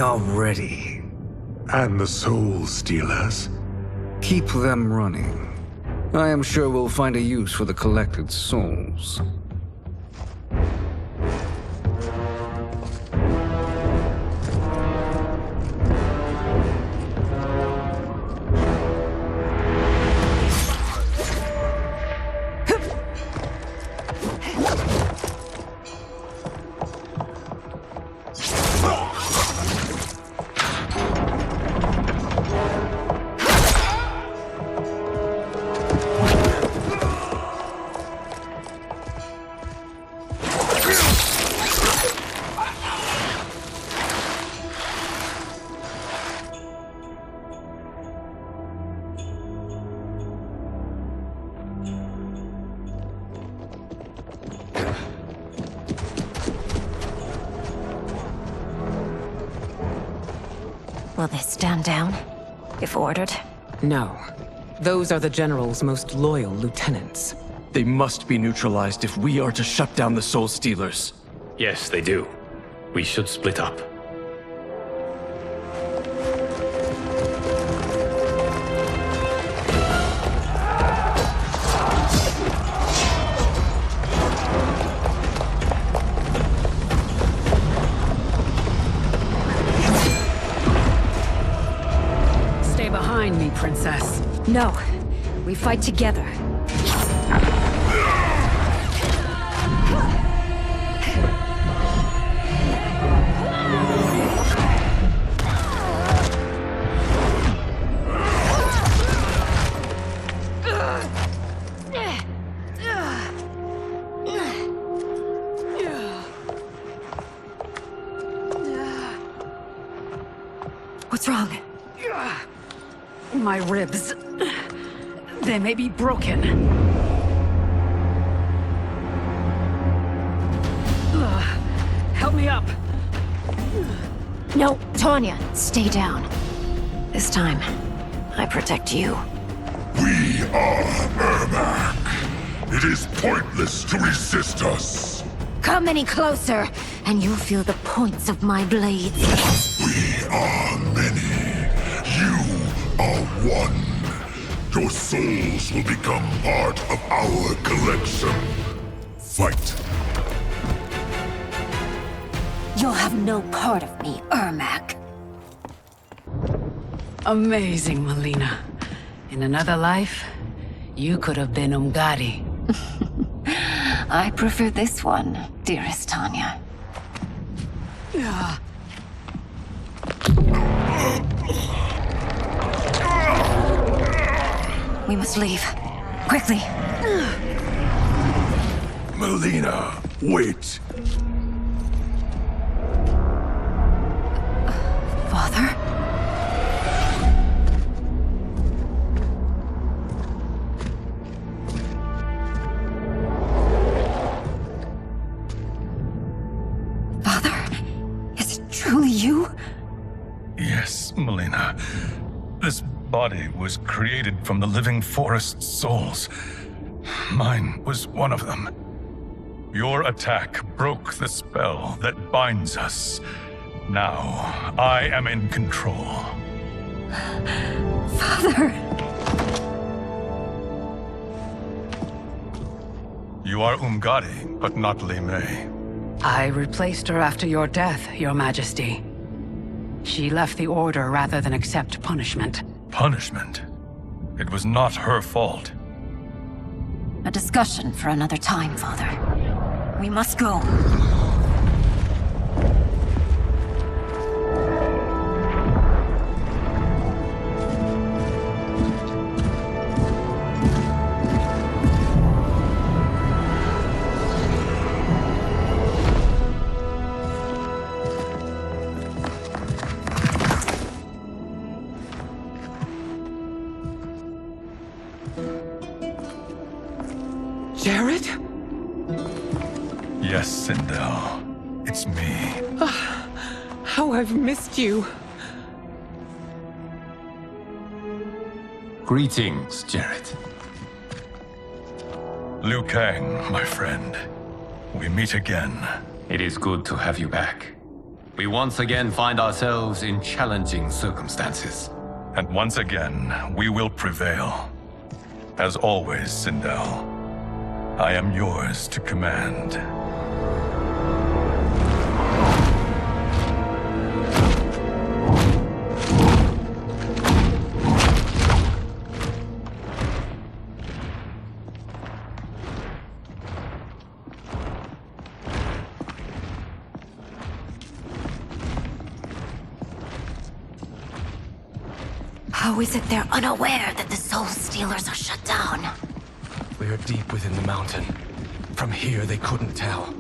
are ready. And the Soul Stealers? Keep them running. I am sure we'll find a use for the collected souls. Will they stand down, if ordered? No. Those are the General's most loyal lieutenants. They must be neutralized if we are to shut down the Soul Stealers. Yes, they do. We should split up. Stay behind me, Princess. No. We fight together. What's wrong? My ribs. They may be broken. Help me up. No, Tanya, stay down. This time, I protect you. We are Ermac. It is pointless to resist us. Come any closer, and you'll feel the points of my blades. We are many. You are one. Your souls will become part of our collection. Fight. You'll have no part of me, Ermac. Amazing, Melina. In another life, you could have been Umgadi. I prefer this one, dearest Tanya. We must leave. Quickly. Melina, wait. Father? Father? Is it truly you? Yes, Melina. This body was created from the living forest's souls. Mine was one of them. Your attack broke the spell that binds us. Now, I am in control. Father! You are Umgadi, but not Li Mei. I replaced her after your death, Your Majesty. She left the Order rather than accept punishment. Punishment? It was not her fault. A discussion for another time, Father. We must go. Jared? Yes, Sindel. It's me. How I've missed you. Greetings, Jared. Liu Kang, my friend. We meet again. It is good to have you back. We once again find ourselves in challenging circumstances. And once again, we will prevail. As always, Sindel, I am yours to command. How is it they're unaware that the Soul Stealers are shut down? We are deep within the mountain. From here, they couldn't tell.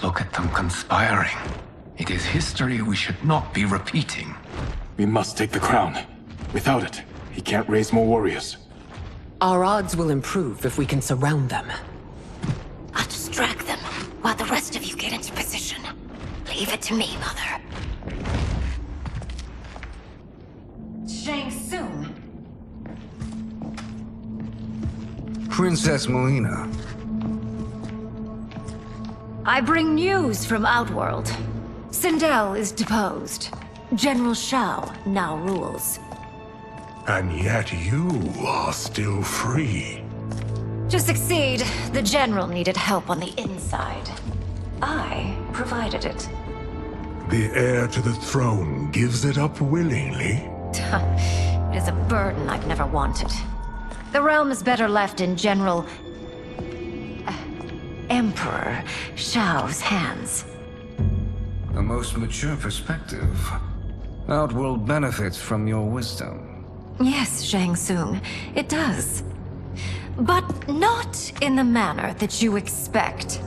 Look at them conspiring. It is history we should not be repeating. We must take the crown. Without it, he can't raise more warriors. Our odds will improve if we can surround them. I'll distract them while the rest of you get into position. Leave it to me, Mother. Shang Tsung. Princess Melina. I bring news from Outworld. Sindel is deposed. General Shao now rules. And yet you are still free. To succeed, the General needed help on the inside. I provided it. The heir to the throne gives it up willingly. It is a burden I've never wanted. The realm is better left in General... Emperor Shao's hands. A most mature perspective. Outworld benefits from your wisdom. Yes, Shang Tsung, it does. But not in the manner that you expect.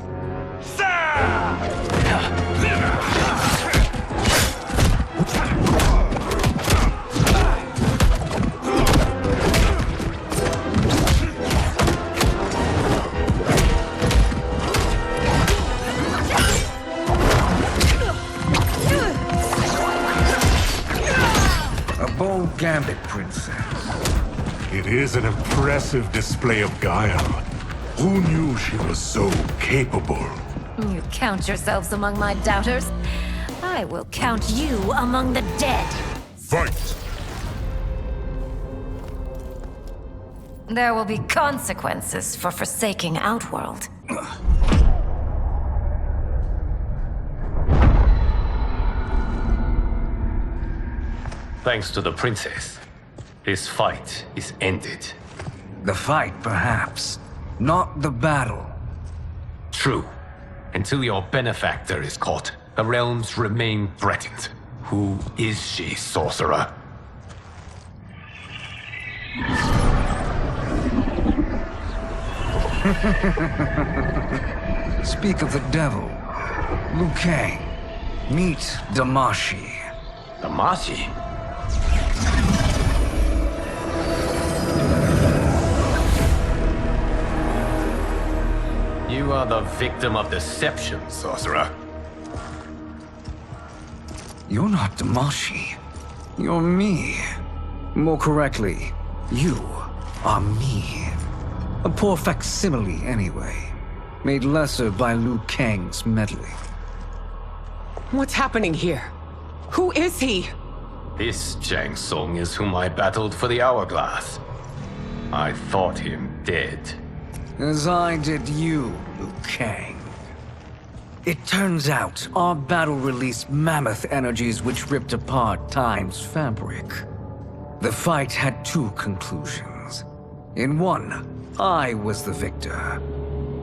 A bold gambit, Princess. It is an impressive display of guile. Who knew she was so capable? You count yourselves among my doubters. I will count you among the dead. Fight! There will be consequences for forsaking Outworld. Thanks to the princess, this fight is ended. The fight, perhaps. Not the battle. True. Until your benefactor is caught, the realms remain threatened. Who is she, sorcerer? Speak of the devil. Liu Kang. Meet Damashi. Damashi? You are the victim of deception, sorcerer. You're not Damashi. You're me. More correctly, you are me. A poor facsimile, anyway. Made lesser by Liu Kang's meddling. What's happening here? Who is he? This Shang Tsung is whom I battled for the Hourglass. I thought him dead. As I did you, Liu Kang. It turns out our battle released mammoth energies which ripped apart time's fabric. The fight had two conclusions. In one, I was the victor.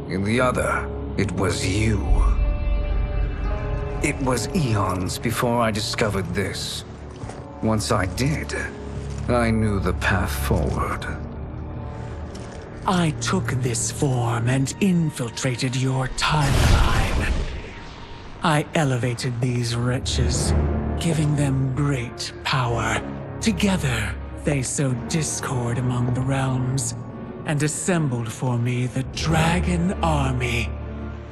In the other, it was you. It was eons before I discovered this. Once I did, I knew the path forward. I took this form and infiltrated your timeline. I elevated these wretches, giving them great power. Together, they sowed discord among the realms, and assembled for me the Dragon Army.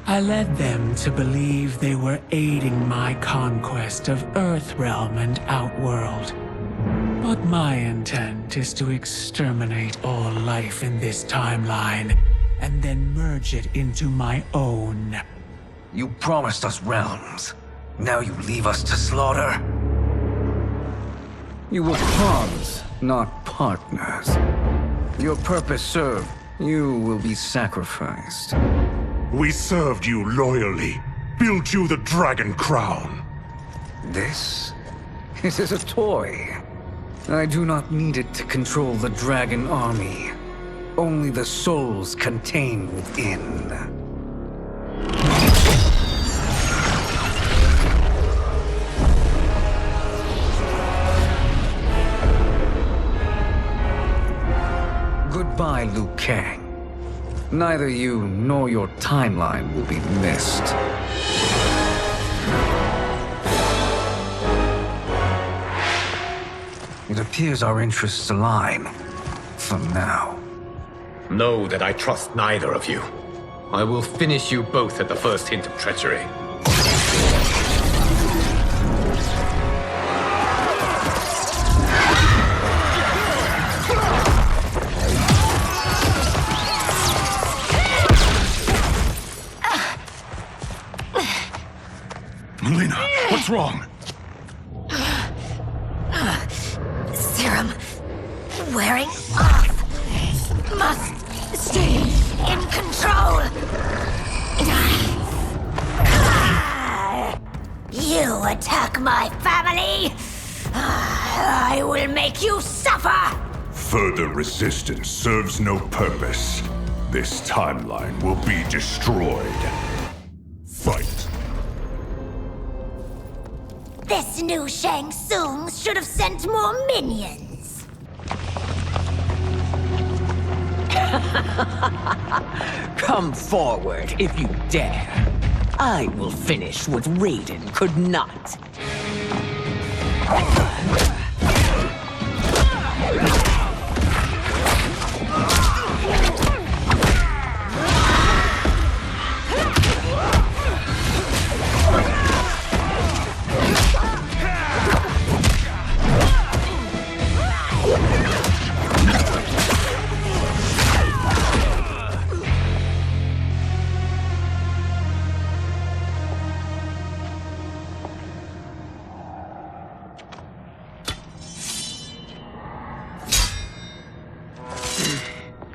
I led them to believe they were aiding my conquest of Earthrealm and Outworld. But my intent is to exterminate all life in this timeline, and then merge it into my own. You promised us realms. Now you leave us to slaughter? You were pawns, not partners. Your purpose served. You will be sacrificed. We served you loyally, built you the Dragon Crown. This is a toy. I do not need it to control the Dragon Army. Only the souls contained within. Goodbye, Liu Kang. Neither you nor your timeline will be missed. It appears our interests align. For now. Know that I trust neither of you. I will finish you both at the first hint of treachery. Melina, what's wrong? Serum wearing off. Must stay in control. You attack my family. I will make you suffer. Further resistance serves no purpose. This timeline will be destroyed. Fight. This new Shang Tsung should have sent more minions. Come forward if you dare. I will finish what Raiden could not.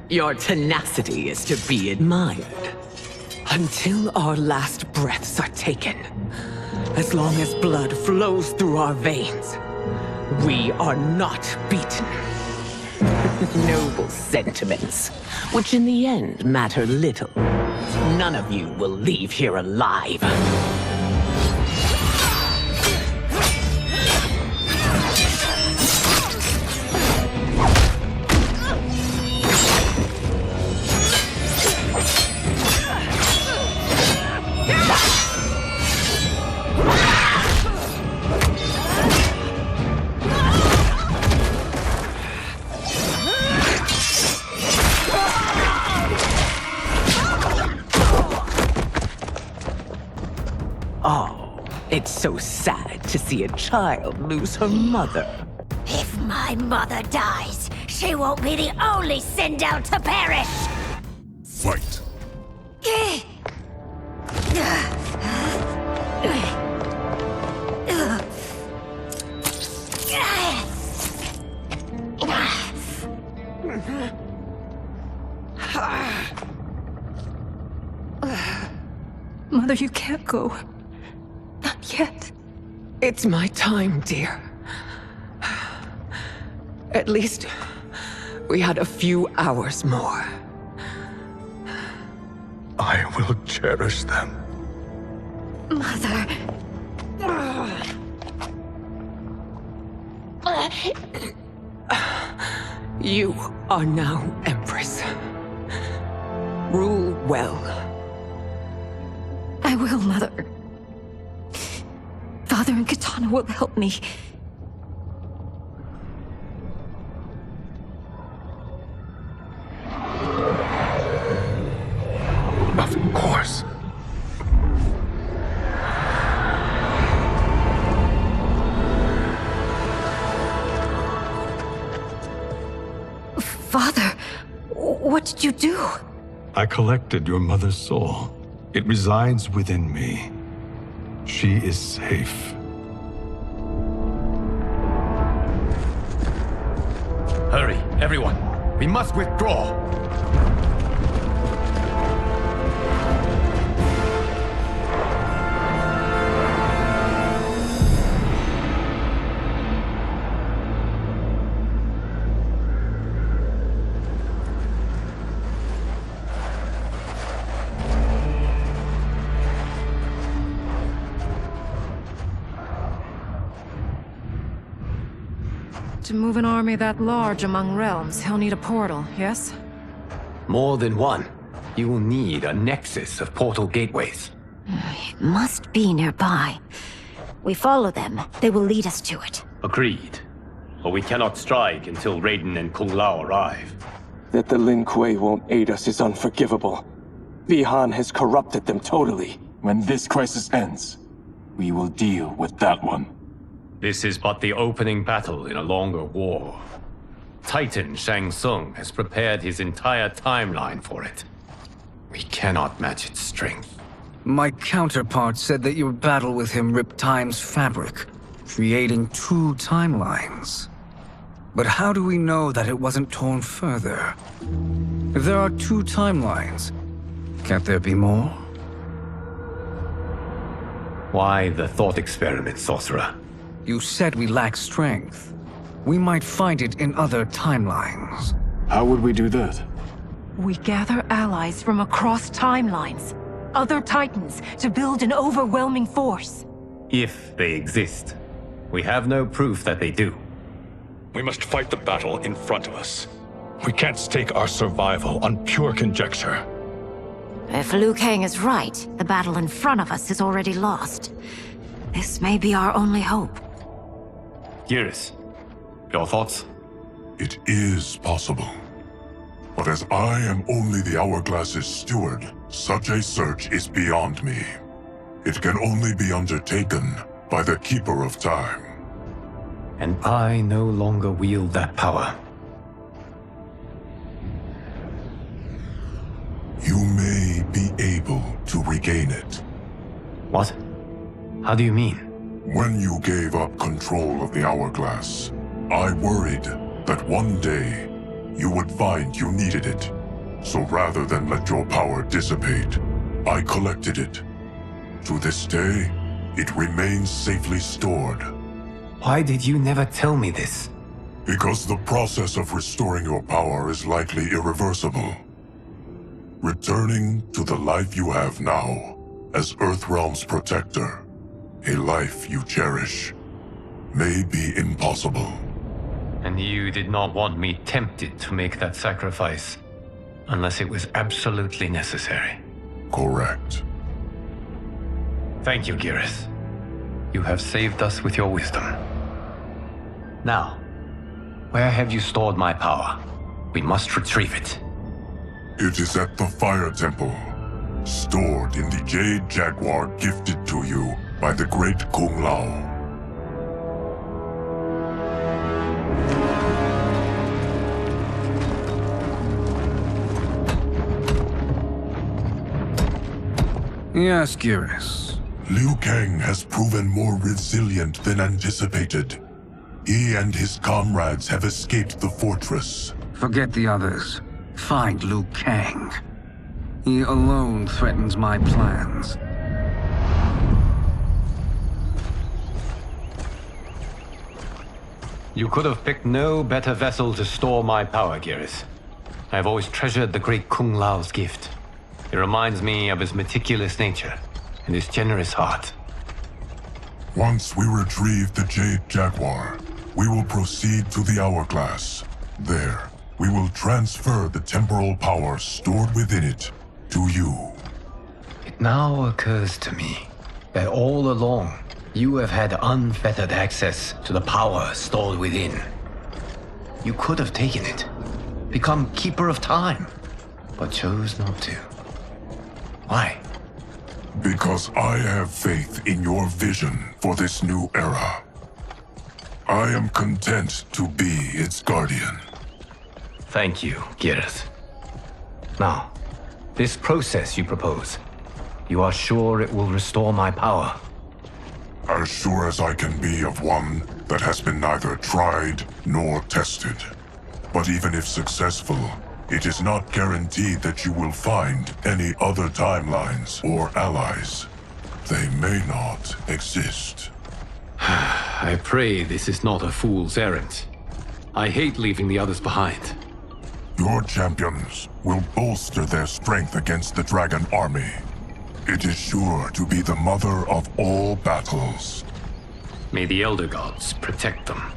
Your tenacity is to be admired. Until our last breaths are taken, as long as blood flows through our veins, we are not beaten. Noble sentiments, which in the end matter little. None of you will leave here alive. It's so sad to see a child lose her mother. If my mother dies, she won't be the only Sindel to perish! Fight. Mother, you can't go. Not yet. It's my time, dear. At least we had a few hours more. I will cherish them. Mother... You are now Empress. Rule well. I will, Mother. Father and Katana will help me. Of course. Father, what did you do? I collected your mother's soul. It resides within me. She is safe. Hurry, everyone. We must withdraw. To move an army that large among realms, he'll need a portal, yes? More than one. You will need a nexus of portal gateways. It must be nearby. We follow them, they will lead us to it. Agreed. But we cannot strike until Raiden and Kung Lao arrive. That the Lin Kuei won't aid us is unforgivable. Bi-Han has corrupted them totally. When this crisis ends, we will deal with that one. This is but the opening battle in a longer war. Titan Shang Tsung has prepared his entire timeline for it. We cannot match its strength. My counterpart said that your battle with him ripped time's fabric, creating 2 timelines. But how do we know that it wasn't torn further? If there are 2 timelines, can't there be more? Why the thought experiment, sorcerer? You said we lack strength. We might find it in other timelines. How would we do that? We gather allies from across timelines, other Titans, to build an overwhelming force. If they exist. We have no proof that they do. We must fight the battle in front of us. We can't stake our survival on pure conjecture. If Liu Kang is right, the battle in front of us is already lost. This may be our only hope. Geras, your thoughts? It is possible. But as I am only the Hourglass's steward, such a search is beyond me. It can only be undertaken by the Keeper of Time. And I no longer wield that power. You may be able to regain it. What? How do you mean? When you gave up control of the Hourglass, I worried that one day you would find you needed it. So rather than let your power dissipate, I collected it. To this day, it remains safely stored. Why did you never tell me this? Because the process of restoring your power is likely irreversible. Returning to the life you have now, as Earthrealm's protector, a life you cherish, may be impossible. And you did not want me tempted to make that sacrifice, unless it was absolutely necessary. Correct. Thank you, Geras. You have saved us with your wisdom. Now, where have you stored my power? We must retrieve it. It is at the Fire Temple, stored in the Jade Jaguar gifted to you by the great Kung Lao. Yes, Geras. Liu Kang has proven more resilient than anticipated. He and his comrades have escaped the fortress. Forget the others. Find Liu Kang. He alone threatens my plans. You could have picked no better vessel to store my power, Geras. I have always treasured the great Kung Lao's gift. It reminds me of his meticulous nature and his generous heart. Once we retrieve the Jade Jaguar, we will proceed to the Hourglass. There, we will transfer the temporal power stored within it to you. It now occurs to me that all along, you have had unfettered access to the power stored within. You could have taken it, become Keeper of Time, but chose not to. Why? Because I have faith in your vision for this new era. I am content to be its guardian. Thank you, Geras. Now, This process you propose, you are sure it will restore my power? As sure as I can be of one that has been neither tried nor tested. But even if successful, it is not guaranteed that you will find any other timelines or allies. They may not exist. I pray this is not a fool's errand. I hate leaving the others behind. Your champions will bolster their strength against the Dragon Army. It is sure to be the mother of all battles. May the Elder Gods protect them.